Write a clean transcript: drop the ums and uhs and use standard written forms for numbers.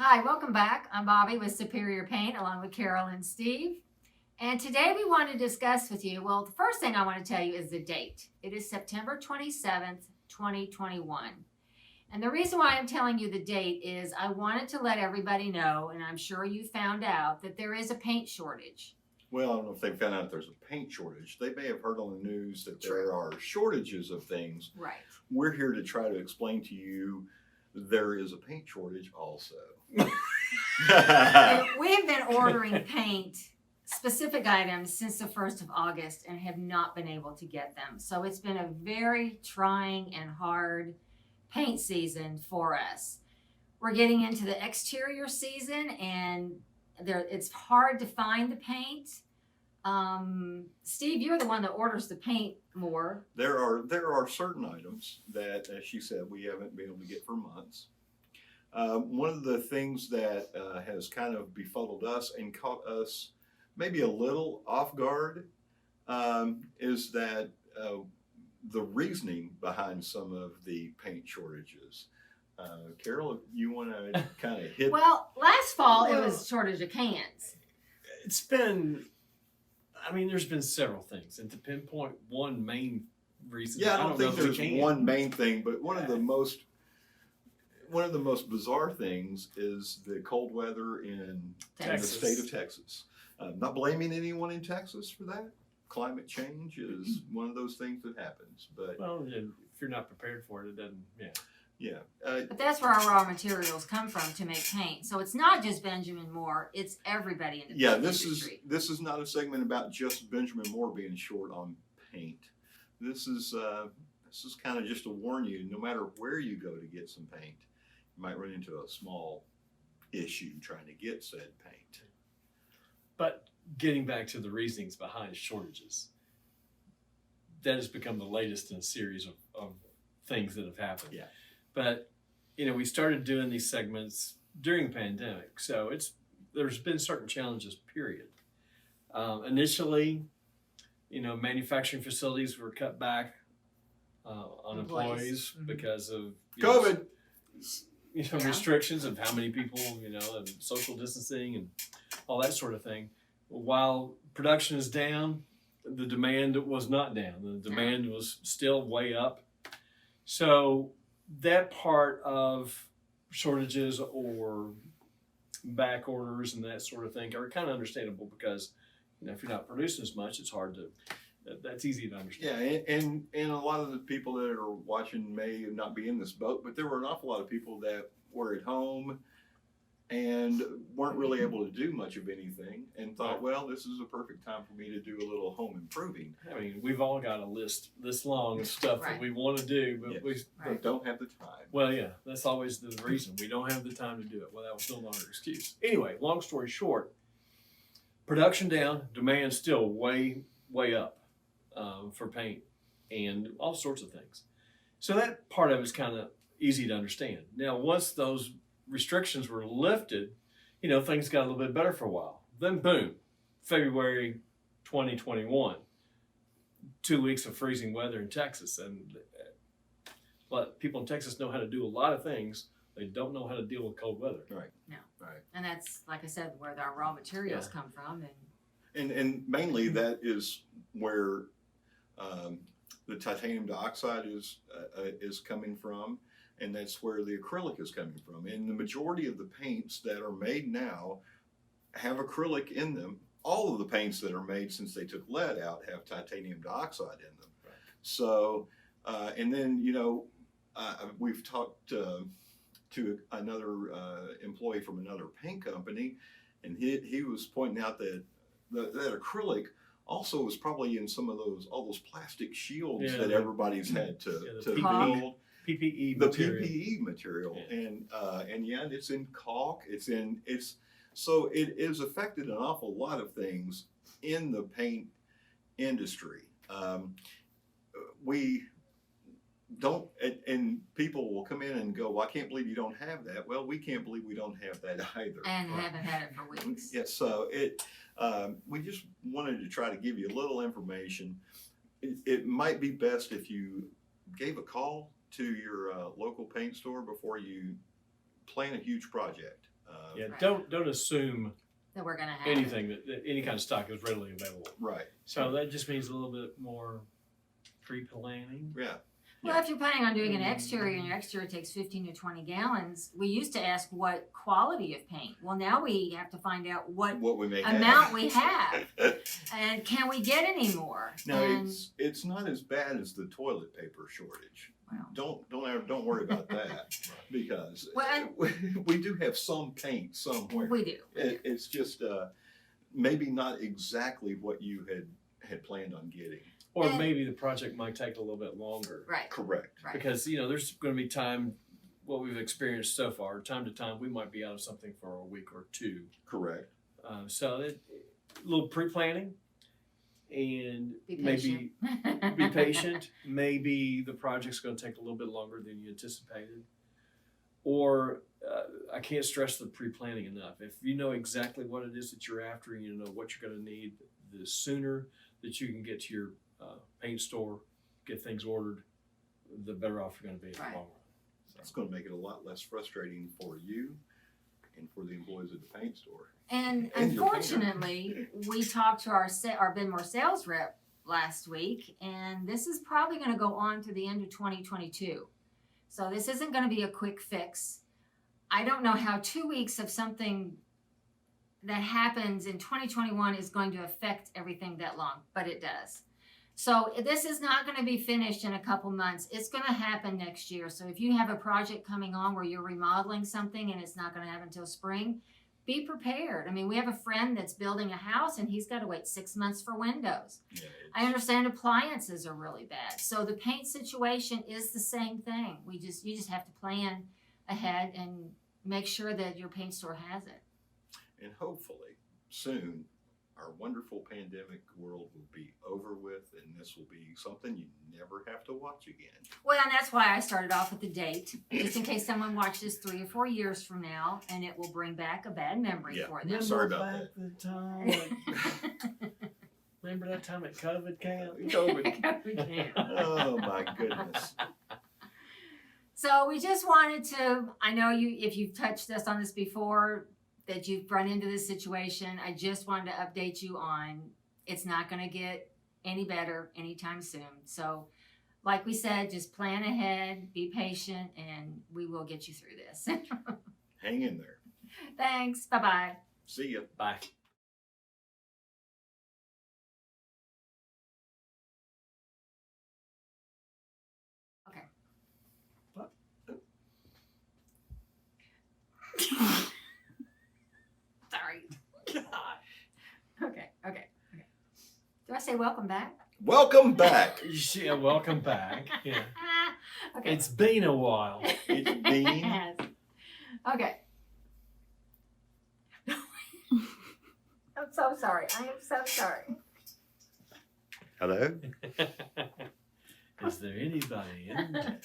Hi, welcome back. I'm Bobby with Superior Paint along with Carol and Steve. And today we want to discuss with you, well, the first thing I want to tell you is the date. It is September 27th, 2021. And the reason why I'm telling you the date is I wanted to let everybody know, and I'm sure you found out, that there is a paint shortage. Well, I don't know if they found out there's a paint shortage. They may have heard on the news that True. there are shortages of things. Right. We're here to try to explain to you there is a paint shortage also. And we've been ordering paint, specific items, since the 1st of August and have not been able to get them. So it's been a very trying and hard paint season for us. We're getting into the exterior season and it's hard to find the paint. Steve, you're the one that orders the paint more. There are certain items that, as she said, we haven't been able to get for months. One of the things that has kind of befuddled us and caught us maybe a little off guard is that the reasoning behind some of the paint shortages. Carol, you want to kind of hit? Well, last fall it was shortage of cans. It's been, there's been several things, and to pinpoint one main reason. Yeah, I don't think know if there's one main thing, but one of the most bizarre things is the cold weather in the state of Texas. Not blaming anyone in Texas for that. Climate change is one of those things that happens, but if you're not prepared for it, it doesn't. Yeah. But that's where our raw materials come from to make paint. So it's not just Benjamin Moore; it's everybody in the paint industry. This is not a segment about just Benjamin Moore being short on paint. This is kind of just to warn you. No matter where you go to get some paint, you might run into a small issue trying to get said paint. But getting back to the reasonings behind shortages, that has become the latest in a series of things that have happened. Yeah. But we started doing these segments during the pandemic, so there's been certain challenges. Period. Initially, manufacturing facilities were cut back on employees because of COVID. Restrictions of how many people, and social distancing and all that sort of thing. While production is down, the demand was not down. The demand was still way up. So that part of shortages or back orders and that sort of thing are kind of understandable because, if you're not producing as much, it's hard to, that's easy to understand. Yeah, and a lot of the people that are watching may not be in this boat, but there were an awful lot of people that were at home and weren't really able to do much of anything and thought, well, this is a perfect time for me to do a little home improving. We've all got a list this long of stuff that we want to do, but we don't have the time. Well, yeah, that's always the reason. We don't have the time to do it. Well, that was no longer an excuse. Anyway, long story short, production down, demand still way up for paint and all sorts of things. So that part of it is kind of easy to understand. Now, once those restrictions were lifted, things got a little bit better for a while. Then boom, February 2021, 2 weeks of freezing weather in Texas. And but people in Texas know how to do a lot of things. They don't know how to deal with cold weather. Right. No. Right. And that's, like I said, where our raw materials come from. And mainly that is where the titanium dioxide is coming from. And that's where the acrylic is coming from. And the majority of the paints that are made now have acrylic in them. All of the paints that are made since they took lead out have titanium dioxide in them. Right. So, and then, we've talked to another employee from another paint company, and he was pointing out that that acrylic also was probably in some of all those plastic shields that everybody's had to build. PPE the material. PPE material, and it's in caulk. So it has affected an awful lot of things in the paint industry. We don't, and people will come in and go, "Well, I can't believe you don't have that." Well, we can't believe we don't have that either. And haven't had it for weeks. Yeah, so we just wanted to try to give you a little information. It might be best if you gave a call to your local paint store before you plan a huge project. Yeah, Right. don't assume That we're gonna have anything that any kind of stock is readily available. Right. So that just means a little bit more pre-planning. Yeah. Well, if you're planning on doing an exterior and your exterior takes 15 to 20 gallons, we used to ask what quality of paint. Well, now we have to find out what What we may amount have. we have and can we get any more? No, And, it's not as bad as the toilet paper shortage. well, Don't worry about that because Well, we do have some paint somewhere. we do. It's just maybe not exactly what you had planned on getting. Or And- maybe the project might take a little bit longer. Right. Correct. Right. Because, there's going to be time, what we've experienced so far, time to time, we might be out of something for a week or two. Correct. So a little pre-planning and Be maybe patient. be patient. Maybe the project's going to take a little bit longer than you anticipated. Or I can't stress the pre-planning enough. If you know exactly what it is that you're after and you know what you're going to need, the sooner that you can get to your paint store, get things ordered, the better off you're going to be in Right. the long run. It's going to make it a lot less frustrating for you and for the employees at the paint store. And And your unfortunately, we talked to our Benmore sales rep last week, and this is probably going to go on to the end of 2022. So this isn't going to be a quick fix. I don't know how 2 weeks of something that happens in 2021 is going to affect everything that long, but it does. So this is not going to be finished in a couple months. It's going to happen next year. So if you have a project coming on where you're remodeling something and it's not going to happen until spring, be prepared. I mean, we have a friend that's building a house and he's got to wait 6 months for windows. Yeah, I understand appliances are really bad. So the paint situation is the same thing. You just have to plan ahead and make sure that your paint store has it. And hopefully soon our wonderful pandemic world will be over with and this will be something you never have to watch again. Well, and that's why I started off with the date, just in case someone watches 3 or 4 years from now, and it will bring back a bad memory Yeah. for them. Sorry about Remember back the time. Remember that time at COVID camp? COVID. Oh my goodness. So we just wanted to, I know if you've touched us on this before, that you've run into this situation, I just wanted to update you on it's not going to get any better anytime soon. So like we said, just plan ahead, be patient, and we will get you through this. Hang in there. Thanks. Bye-bye. See ya. Bye. Okay. What? Sorry. Okay. Do I say welcome back? Welcome back. Yeah, welcome back. Yeah. Okay. It's been a while. It's been. Yes. Okay. I'm so sorry. I am so sorry. Hello? Is there anybody in there?